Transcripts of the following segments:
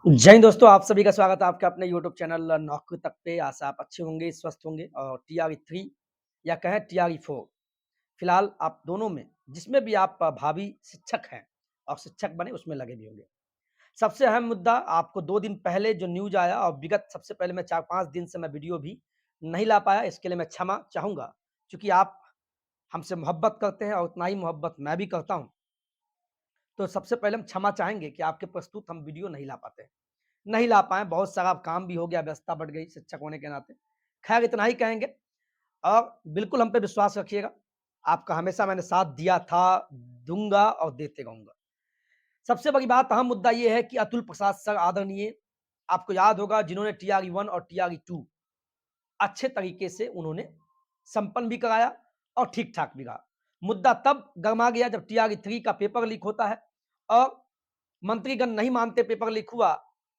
जय हिंद दोस्तों, आप सभी का स्वागत है आपके अपने यूट्यूब चैनल नौकरी तक पे। आशा आप अच्छे होंगे, स्वस्थ होंगे और टीआरई 3 या कहें टीआरई 4 फिलहाल आप दोनों में जिसमें भी आप भावी शिक्षक हैं और शिक्षक बने उसमें लगे भी होंगे। सबसे अहम मुद्दा आपको 2 दिन पहले जो न्यूज़ आया और विगत सबसे पहले मैं 4-5 दिन से मैं वीडियो भी नहीं ला पाया, इसके लिए मैं क्षमा चाहूँगा। क्योंकि आप हमसे मोहब्बत करते हैं और उतना ही मोहब्बत मैं भी करता हूँ। तो सबसे पहले हम क्षमा चाहेंगे कि आपके प्रस्तुत हम वीडियो नहीं ला पाते हैं। नहीं ला पाए, बहुत सारा काम भी हो गया, व्यस्तता बढ़ गई शिक्षक होने के नाते। खैर इतना ही कहेंगे और बिल्कुल हम पे विश्वास रखिएगा। आपका हमेशा मैंने साथ दिया था, दूँगा और देते रहूँगा। सबसे बड़ी बात अहम मुद्दा ये है कि अतुल प्रसाद सर आदरणीय, आपको याद होगा जिन्होंने टीआरई 1 और टीआरई 2 अच्छे तरीके से उन्होंने संपन्न भी कराया और ठीक-ठाक भी रहा। मुद्दा तब गरमा गया जब टीआरई 3 का पेपर लीक होता है और मंत्रीगण नहीं मानते पेपर लीक हुआ।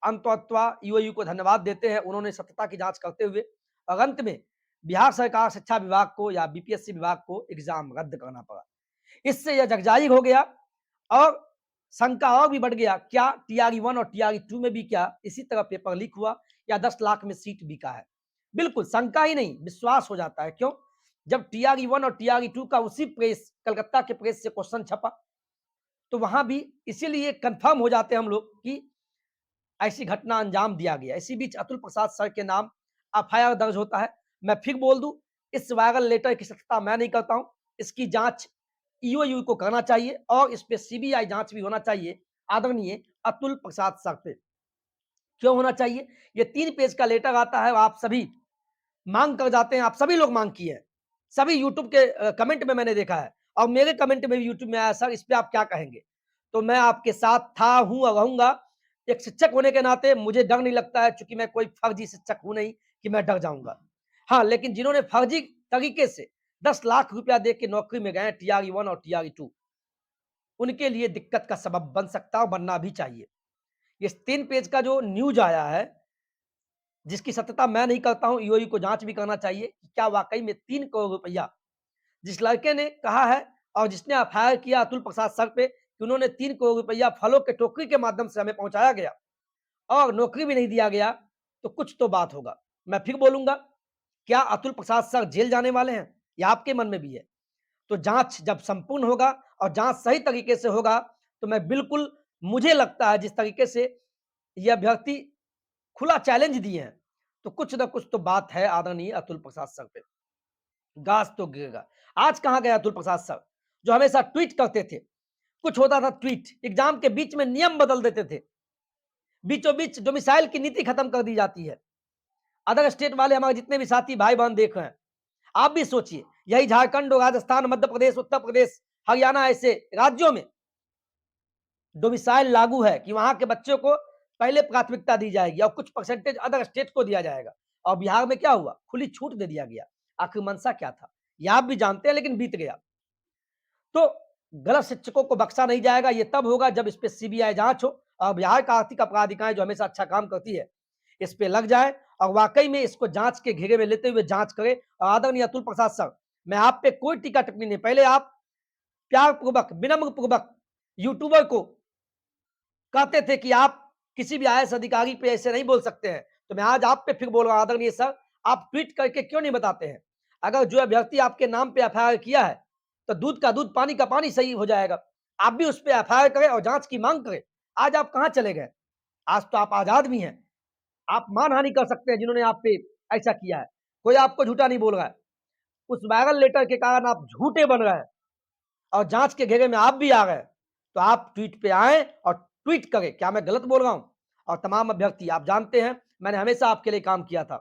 अंततः ईओयू को धन्यवाद देते हैं, उन्होंने सत्यता की जांच करते हुए और अंत में बिहार सरकार शिक्षा विभाग को या बीपीएससी विभाग को एग्जाम रद्द करना पड़ा। इससे यह जगजाहिर हो गया और शंका और भी बढ़ गया, क्या टीआरई 1 और टीआरई 2 में भी क्या इसी तरह पेपर लीक हुआ या 10 लाख में सीट बिका है। बिल्कुल शंका ही नहीं, विश्वास हो जाता है। क्यों? जब टीआरई 1 और टीआरई 2 का उसी प्रेस, कलकत्ता के प्रेस से क्वेश्चन छपा, तो वहां भी इसीलिए कंफर्म हो जाते हैं हम लोग कि ऐसी घटना अंजाम दिया गया। इसी बीच अतुल प्रसाद सर के नाम एफआईआर दर्ज होता है। मैं फिर बोल दूं, इस वायरल लेटर की सत्यता मैं नहीं करता हूं, इसकी जांच ईओयू को करना चाहिए और इस पे सीबीआई जांच भी होना चाहिए आदरणीय अतुल प्रसाद सर पे। क्यों होना चाहिए? ये 3 पेज का लेटर आता है, आप सभी मांग कर जाते हैं, आप सभी लोग मांग किए हैं। सभी यूट्यूब के कमेंट में मैंने देखा है और मेरे कमेंट में भी यूट्यूब में आया, सर इस पे आप क्या कहेंगे? तो मैं आपके साथ था, हूं और रहूंगा। एक शिक्षक होने के नाते मुझे डर नहीं लगता है, चूंकि मैं कोई फर्जी शिक्षक हूं नहीं कि मैं डर जाऊंगा। हाँ, लेकिन जिन्होंने फर्जी तरीके से 10 लाख रुपया दे के नौकरी में गए टीआरई 1 और टीआरई 2, उनके लिए दिक्कत का सबब बन सकता है और बनना भी चाहिए। ये 3 पेज का जो न्यूज आया है, जिसकी सत्यता मैं नहीं करता हूं, ईओयू को जांच भी करना चाहिए कि क्या वाकई में 3 करोड़ रुपया जिस लड़के ने कहा है और जिसने एफआईआर किया अतुल प्रसाद सर पे कि उन्होंने 3 करोड़ रुपया फलों के टोकरी के माध्यम से हमें पहुंचाया गया और नौकरी भी नहीं दिया गया, तो कुछ तो बात होगा। मैं फिर बोलूंगा, क्या अतुल प्रसाद सर जेल जाने वाले हैं? या आपके मन में भी है? तो जांच जब संपूर्ण होगा और जांच सही तरीके से होगा, तो मैं बिल्कुल, मुझे लगता है जिस तरीके से ये अभ्यर्थी खुला चैलेंज दिए हैं, तो कुछ ना कुछ तो बात है आदरणीय अतुल प्रसाद सर पे। घास तो गिरेगा। आज कहाँ गए अतुल प्रसाद सर, जो हमेशा ट्वीट करते थे? कुछ होता था ट्वीट, एग्जाम के बीच में नियम बदल देते थे, बीचों बीच डोमिसाइल की नीति खत्म कर दी जाती है। अदर स्टेट वाले हमारे जितने भी साथी भाई बहन देख रहे हैं, आप भी सोचिए, यही झारखंड और राजस्थान, मध्य प्रदेश, उत्तर प्रदेश, हरियाणा, ऐसे राज्यों में डोमिसाइल लागू है कि वहां के बच्चों को पहले प्राथमिकता दी जाएगी और कुछ परसेंटेज अदर स्टेट को दिया जाएगा। और बिहार में क्या हुआ? खुली छूट दे दिया गया। आखिर मंशा क्या था? ये आप भी जानते हैं, लेकिन बीत गया। तो गलत शिक्षकों को बख्शा नहीं जाएगा। ये तब होगा जब इस पे सीबीआई जांच हो और बिहार का आर्थिक अपराध इकाई जो हमेशा अच्छा काम करती है, इस पे लग जाए और वाकई में इसको जांच के घेरे में लेते हुए जांच करे। और आदरणीय अतुल प्रसाद सर, मैं आप पे कोई टीका टिप्पणी नहीं, पहले आप प्यार पूर्वक, विनम्र पूर्वक यूट्यूबर को कहते थे कि आप किसी भी आईएएस अधिकारी पे ऐसे नहीं बोल सकते हैं, तो मैं आज आप पे फिर बोल रहा हूं, आदरणीय सर, आप ट्वीट करके क्यों नहीं बताते हैं? अगर जो अभ्यर्थी आपके नाम पे एफआईआर किया है, तो दूध का दूध, पानी का पानी सही हो जाएगा। आप भी उस पे एफआईआर करें और जांच की मांग करें। आज आप कहां चले गए? आज तो आप आजाद भी हैं। आप मानहानि कर सकते हैं जिन्होंने आप पे ऐसा किया है। कोई आपको झूठा नहीं बोल रहा है। उस वायरल लेटर के कारण आप झूठे बन रहे हैं और जांच के घेरे में आप भी आ गए। तो आप ट्वीट पे आए और ट्वीट करें, क्या मैं गलत बोल रहा हूं? और तमाम अभ्यर्थी, आप जानते हैं मैंने हमेशा आपके लिए काम किया था।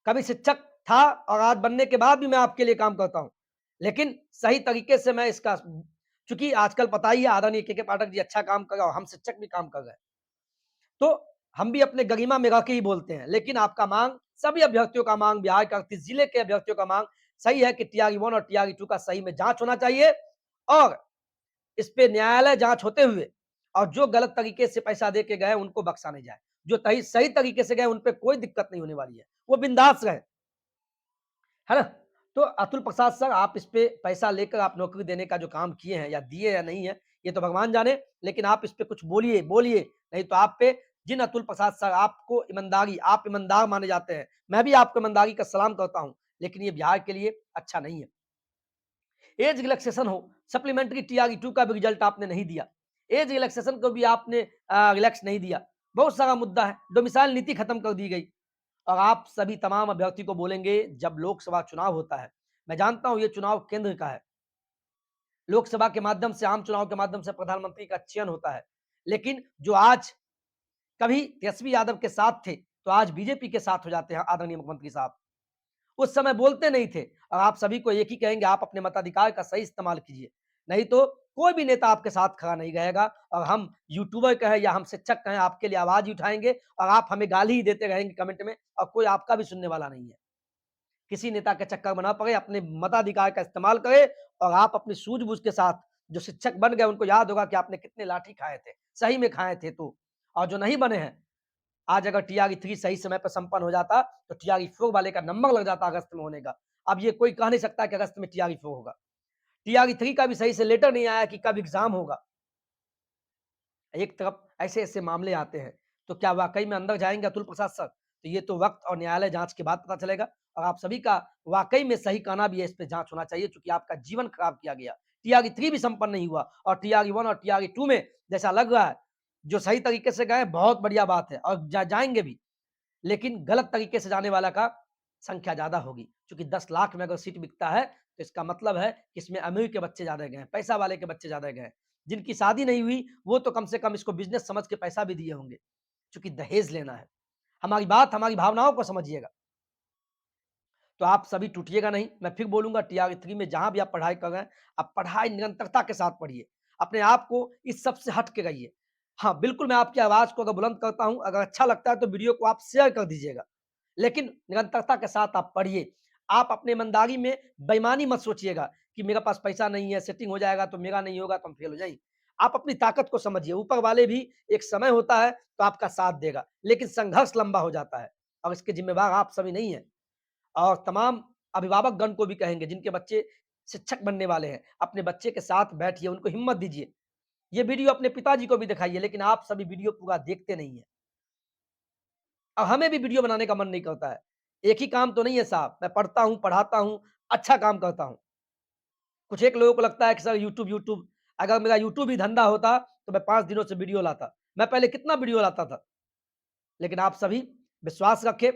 कभी शिक्षक था और आज बनने के बाद भी मैं आपके लिए काम करता हूं, लेकिन सही तरीके से मैं इसका, चूंकि आजकल पता ही है आदरणीय के पाठक जी अच्छा काम कर रहे हैं और हम शिक्षक भी काम कर रहे हैं, तो हम भी अपने गरिमा में रह के ही बोलते हैं। लेकिन आपका मांग, सभी अभ्यर्थियों का मांग, बिहार के 38 जिले के अभ्यर्थियों का मांग सही है कि टीआरई 1 और टीआरई 2 का सही में जांच होना चाहिए और इस पे न्यायालय जांच होते हुए और जो गलत तरीके से पैसा दे के गए उनको बख्शा नहीं जाए। जो सही तरीके से गए उन पे कोई दिक्कत नहीं होने वाली है, वो बिंदास रहे, है ना? तो अतुल प्रसाद सर, आप इस पे पैसा लेकर आप नौकरी देने का जो काम किए हैं या दिए या नहीं है, ये तो भगवान जाने, लेकिन आप इस पे कुछ बोलिए, बोलिए, नहीं तो आप पे जिन अतुल प्रसाद सर आपको ईमानदारी आप ईमानदार माने जाते हैं। मैं भी आपको ईमानदारी का सलाम करता हूँ, लेकिन ये बिहार के लिए अच्छा नहीं है। एज रिलैक्सेशन हो, सप्लीमेंट्री टीआरई 2 का भी रिजल्ट आपने नहीं दिया। एज रिलैक्सेशन को भी आपने रिलैक्स नहीं दिया। बहुत सारा मुद्दा है, डोमिसाइल नीति खत्म कर दी गई और आप सभी तमाम अभ्यर्थी को बोलेंगे जब लोकसभा चुनाव होता है, मैं जानता हूँ ये चुनाव केंद्र का है। लोकसभा के माध्यम से, आम चुनाव के माध्यम से प्रधानमंत्री का चयन होता है। लेकिन जो आज कभी तेजस्वी यादव के साथ थे, तो आज बीजेपी के साथ हो जाते हैं आदरणीय मुख्यमंत्री साहब। उस समय बोलते नहीं थे और आप सभी को एक ही कहेंगे आप अपने मताधिकार का सही इस्तेमाल कीजिए। नहीं तो कोई भी नेता आपके साथ खड़ा नहीं रहेगा और हम यूट्यूबर कहें या हम शिक्षक कहें आपके लिए आवाज़ ही उठाएँगे और आप हमें गाली ही देते रहेंगे कमेंट में और कोई आपका भी सुनने वाला नहीं है। किसी नेता के चक्कर में ना पड़े, अपने मताधिकार का इस्तेमाल करें और आप अपनी सूझबूझ के साथ जो शिक्षक बन गए उनको याद होगा कि आपने कितने लाठी खाए थे, सही में खाए थे तो। और जो नहीं बने हैं, आज अगर टीआरई 3 सही समय पर संपन्न हो जाता, तो टीआरई 4 वाले का नंबर लग जाता अगस्त में होने का। अब ये कोई कह नहीं सकता कि अगस्त में टीआरई 4 होगा। टीआरई 3 का भी सही से लेटर नहीं आया कि कब एग्ज़ाम होगा। एक तरफ ऐसे-ऐसे मामले आते हैं, तो क्या वाक़ई में अंदर जाएँगे अतुल प्रसाद सर? तो ये तो वक़्त और न्यायालय जाँच के बाद पता चलेगा और आप सभी का वाक़ई में सही कहना भी है, इस पे जाँच होना चाहिए चूँकि आपका जीवन खराब किया गया। टीआरई 3 भी संपन्न नहीं हुआ और टीआरई 1 और टीआरई 2 में जैसा लग रहा है, जो सही तरीके से गए बहुत बढ़िया बात है और जाएँगे भी। लेकिन गलत तरीके से जाने वाला का संख्या ज़्यादा होगी। चूँकि 10 लाख में अगर सीट बिकता है, तो इसका मतलब है कि इसमें अमीर के बच्चे ज़्यादा गए हैं, पैसा वाले के बच्चे ज़्यादा गए हैं। जिनकी शादी नहीं हुई, वो तो कम से कम इसको बिज़नेस समझ के पैसा भी दिए होंगे, चूँकि दहेज लेना है। हमारी बात, हमारी भावनाओं को समझिएगा। तो आप सभी टूटिएगा नहीं। मैं फिर बोलूँगा टीआरई 3 में जहाँ भी आप पढ़ाई कर रहे हैं, आप पढ़ाई निरंतरता के साथ पढ़िए। अपने आप को इस सब से हट के रहिए। हाँ, बिल्कुल मैं आपकी आवाज़ को अगर बुलंद करता हूँ, अगर अच्छा लगता है तो वीडियो को आप शेयर कर दीजिएगा। लेकिन निरंतरता के साथ आप पढ़िए। आप अपनी ईमानदारी में बेईमानी मत सोचिएगा कि मेरे पास पैसा नहीं है, सेटिंग हो जाएगा तो मेरा नहीं होगा तो हम फेल हो जाएँगे। आप अपनी ताकत को समझिए। ऊपर वाले भी एक समय होता है तो आपका साथ देगा, लेकिन संघर्ष लंबा हो जाता है और इसके ज़िम्मेवार आप सभी नहीं हैं। और तमाम अभिभावकगण को भी कहेंगे जिनके बच्चे शिक्षक बनने वाले हैं, अपने बच्चे के साथ बैठिए, उनको हिम्मत दीजिए। ये वीडियो अपने पिताजी को भी दिखाइए, लेकिन आप सभी वीडियो पूरा देखते नहीं हैं। और हमें भी वीडियो बनाने का मन नहीं करता है। एक ही काम तो नहीं है साहब, मैं पढ़ता हूँ, पढ़ाता हूँ, अच्छा काम करता हूँ। कुछ एक लोगों को लगता है कि सर यूट्यूब यूट्यूब, अगर मेरा यूट्यूब ही धंधा होता, तो मैं 5 दिनों से वीडियो लाता। मैं पहले कितना वीडियो लाता था। लेकिन आप सभी विश्वास रखें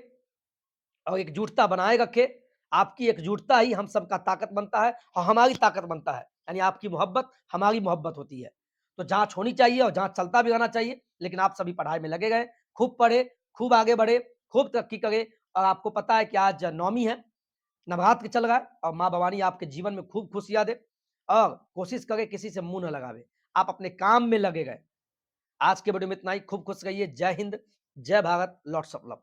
और एकजुटता बनाए रखें। आपकी एकजुटता ही हम सबका ताकत बनता है और हमारी ताकत बनता है। यानी आपकी मोहब्बत हमारी मोहब्बत होती है। तो जाँच होनी चाहिए और जाँच चलता भी रहना चाहिए। लेकिन आप सभी पढ़ाई में लगे रहें, खूब पढ़ें, खूब आगे बढ़ें, खूब तरक्की करें और आपको पता है कि आज नवमी है, नवरात्र चल रहा है और माँ भवानी आपके जीवन में खूब खुशियाँ दे और कोशिश करें किसी से मुँह ना लगावे। आप अपने काम में लगे रहें। आज के वीडियो में इतना ही, खूब खुश रहिए। जय हिंद, जय भारत, लॉट्स ऑफ लव।